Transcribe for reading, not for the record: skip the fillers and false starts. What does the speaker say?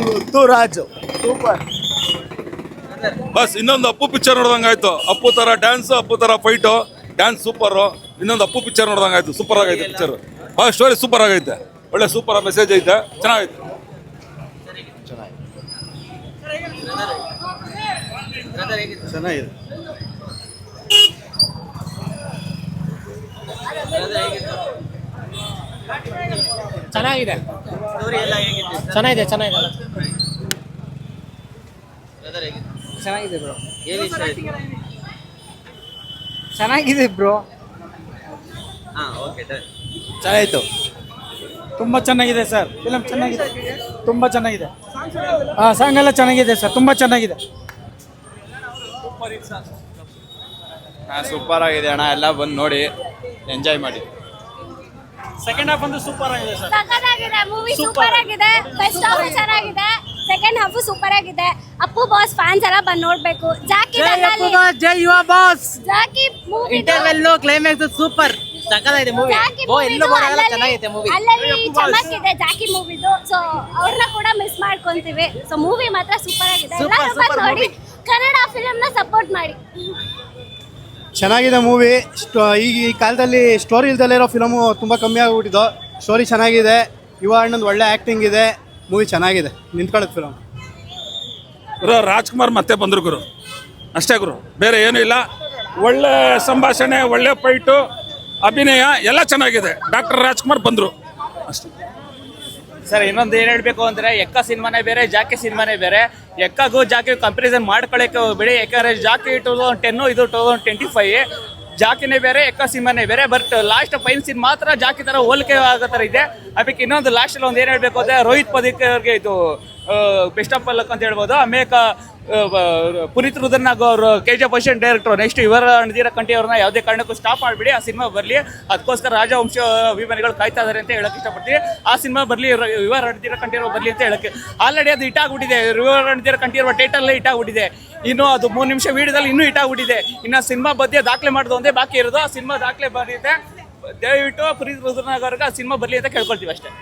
Muthuraju super. Bus ಇನ್ನೊಂದು Appu picture ನೋಡ್ದಂಗಾಯ್ತು. Appu ತರ dance, Appu ತರ ಫೈಟು, ಡ್ಯಾನ್ಸ್ ಸೂಪರ್. ಇನ್ನೊಂದು ಅಪ್ಪು ಪಿಕ್ಚರ್ ನೋಡ್ದಂಗಾಯ್ತು. ಸೂಪರ್ ಆಗೈತೆ ಪಿಕ್ಚರ್. ಸ್ಟೋರಿ ಸೂಪರ್ ಆಗೈತೆ. ಒಳ್ಳೆ ಸೂಪರ್ ಮೆಸೇಜ್ ಐತೆ. ಚೆನ್ನಾಗೈತೆ. ಚೆನ್ನಾಗಿದೆ. ಚೆನ್ನಾಗಿದೆ. ಚೆನ್ನಾಗಿದೆ. ಚೆನ್ನಾಗಿದೆ. ಚೆನ್ನಾಗಿದೆ ಬ್ರೋ. ಚೆನ್ನಾಗಿದೆ ಬ್ರೋ. ಚೆನ್ನಾಗಿತ್ತು. ತುಂಬ ಚೆನ್ನಾಗಿದೆ ಸರ್. ಫಿಲಮ್ ಚೆನ್ನಾಗಿದೆ. ತುಂಬ ಚೆನ್ನಾಗಿದೆ. ಸಾಂಗ್ ಎಲ್ಲ ಚೆನ್ನಾಗಿದೆ ಸರ್. ತುಂಬ ಚೆನ್ನಾಗಿದೆ. ಸೂಪರ್ ಆಗಿದೆ ಅಣ್ಣ. ಎಲ್ಲ ಬಂದು ನೋಡಿ ಎಂಜಾಯ್ ಮಾಡಿ. ಸೆಕೆಂಡ್ ಹಾಫ್ ಒಂದು ಸೂಪರ್ ಆಗಿದೆ ಸರ್. ಸಖತ್ತಾಗಿದೆ ಮೂವಿ. ಸೂಪರ್ ಆಗಿದೆ. ಫಸ್ಟ್ ಹಾಫ್ ಚೆನ್ನಾಗಿದೆ, ಸೆಕೆಂಡ್ ಹಾಫ್ ಸೂಪರ್ ಆಗಿದೆ. ಅಪ್ಪು ಬಾಸ್ ಫ್ಯಾನ್ಸ್ ಎಲ್ಲ ಬಂದು ನೋಡ್ಬೇಕು. ಜಾಕಿ ಜೈ ಯುವ boss. Jackie movie interval climax super. ಸಖತ್ತಾಗಿದೆ ಮೂವಿ. ಚೆನ್ನಾಗಿದೆ ಮೂವಿ. ಅಲ್ಲಲ್ಲಿ ಚಮಕಿದೆ ಜಾಕಿ ಮೂವಿದು. ಸೊ ಅವ್ರನ್ನ ಕೂಡ ಮಿಸ್ ಮಾಡ್ಕೊಂತೀವಿ. ಸೊ ಮೂವಿ ಮಾತ್ರ ಸೂಪರ್ ಆಗಿದೆ. ಎಲ್ಲರೂ ಬಂದು ನೋಡಿ. ಕನ್ನಡ ಫಿಲಮ್ ನ ಸಪೋರ್ಟ್ ಮಾಡಿ. ಚೆನ್ನಾಗಿದೆ ಮೂವಿ. ಈ ಕಾಲದಲ್ಲಿ ಸ್ಟೋರಿ ಇಲ್ದಲ್ಲೇ ಇರೋ ಫಿಲಮು ತುಂಬ ಕಮ್ಮಿ ಆಗಿಬಿಟ್ಟಿದ್ದು. ಸ್ಟೋರಿ ಚೆನ್ನಾಗಿದೆ. ಯುವ ಅಣ್ಣಂದು ಒಳ್ಳೆ ಆ್ಯಕ್ಟಿಂಗ್ ಇದೆ. ಮೂವಿ ಚೆನ್ನಾಗಿದೆ. ನಿಂತ್ಕೊಳ್ಳೋದು ಫಿಲಮ್. ರಾಜ್ಕುಮಾರ್ ಮತ್ತೆ ಬಂದರು ಗುರು, ಅಷ್ಟೇ ಗುರು, ಬೇರೆ ಏನೂ ಇಲ್ಲ. ಒಳ್ಳೆ ಸಂಭಾಷಣೆ, ಒಳ್ಳೆ ಫೈಟು, ಅಭಿನಯ ಎಲ್ಲ ಚೆನ್ನಾಗಿದೆ. ಡಾಕ್ಟರ್ ರಾಜ್ಕುಮಾರ್ ಬಂದರು ಅಷ್ಟೇ ಸರ್. ಇನ್ನೊಂದು ಏನು ಹೇಳಬೇಕು ಅಂದರೆ, ಎಕ್ಕ ಸಿನಿಮಾನೇ ಬೇರೆ, ಜಾಕಿ ಸಿನಿಮಾನೇ ಬೇರೆ. ಎಕ್ಕಗೂ ಜಾಕಿ ಕಂಪ್ಯಾರಿಸನ್ ಮಾಡ್ಕೊಳ್ಳೋಕೆ ಬಿಡಿ. ಯಾಕಂದರೆ ಜಾಕಿ 2010, ಇದು 2025. ಜಾಕಿನೇ ಬೇರೆ, ಎಕ್ಕ ಸಿನಿಮಾನೇ ಬೇರೆ. ಬಟ್ ಲಾಸ್ಟ್ ಫೈನ್ ಸೀನ್ ಮಾತ್ರ ಜಾಕಿ ಥರ ಹೋಲಿಕೆ ಆಗೋ ಥರ ಇದೆ. ಅದಕ್ಕೆ ಇನ್ನೊಂದು ಲಾಸ್ಟಲ್ಲಿ ಒಂದು ಏನು ಹೇಳಬೇಕು ಅಂದರೆ, ರೋಹಿತ್ ಪದಿಕರ್ ಅವ್ರಿಗೆ ಇದು ಬೆಸ್ಟ್ ಆಫ್ ಲಕ್ ಅಂತ ಹೇಳ್ಬೋದು. ಆಮೇಲೆ ಪುನೀತ್ ರುದ್ರನಾಗ್ ಅವರು KGF ಅಸಿಸ್ಟೆಂಟ್ ಡೈರೆಕ್ಟರ್. ನೆಕ್ಸ್ಟ್ ಇವರ ಅಣದಿರ ಕಂಠಿ ಅವ್ರನ್ನ ಯಾವುದೇ ಕಾರಣಕ್ಕೂ ಸ್ಟಾಪ್ ಮಾಡಿಬಿಡಿ. ಆ ಸಿನಿಮಾ ಬರಲಿ. ಅದಕ್ಕೋಸ್ಕರ ರಾಜವಂಶ ಅಭಿಮಾನಿಗಳು ಕಾಯ್ತಾ ಇದ್ದಾರೆ ಅಂತ ಹೇಳಕ್ಕೆ ಇಷ್ಟಪಡ್ತೀವಿ. ಆ ಸಿನಿಮಾ ಬರಲಿ, ಇವರ ಅಣದಿರ ಕಂಠಿರೋ ಬರಲಿ ಅಂತ ಹೇಳಕ್ಕೆ. ಆಲ್ರೆಡಿ ಅದು ಇಟ್ಟಾಗ್ಬಿಟ್ಟಿದೆ. ಇವರ ಅಣದಿರ ಕಂಠಿರುವ ಟೈಟಲ್ ಇಟ್ಟಾಗ್ಬಿಟ್ಟಿದೆ. ಇನ್ನು ಅದು 3 ನಿಮಿಷ ವೀಡಿಯೋದಲ್ಲಿ ಇನ್ನೂ ಇಟ್ಟಾಗ್ಬಿಟ್ಟಿದೆ. ಇನ್ನು ಸಿನಿಮಾ ಬಗ್ಗೆ ದಾಖಲೆ ಮಾಡೋದು ಒಂದೇ ಬಾಕಿ ಇರೋದು. ಆ ಸಿನಿಮಾ ದಾಖಲೆ ಬಂದಿದೆ. ದಯವಿಟ್ಟು ಪುನೀತ್ ರುದ್ರನಾಗ್ ಅವ್ರಿಗೆ ಆ ಸಿನಿಮಾ ಬರಲಿ ಅಂತ ಕೇಳ್ಕೊಳ್ತೀವಿ ಅಷ್ಟೇ.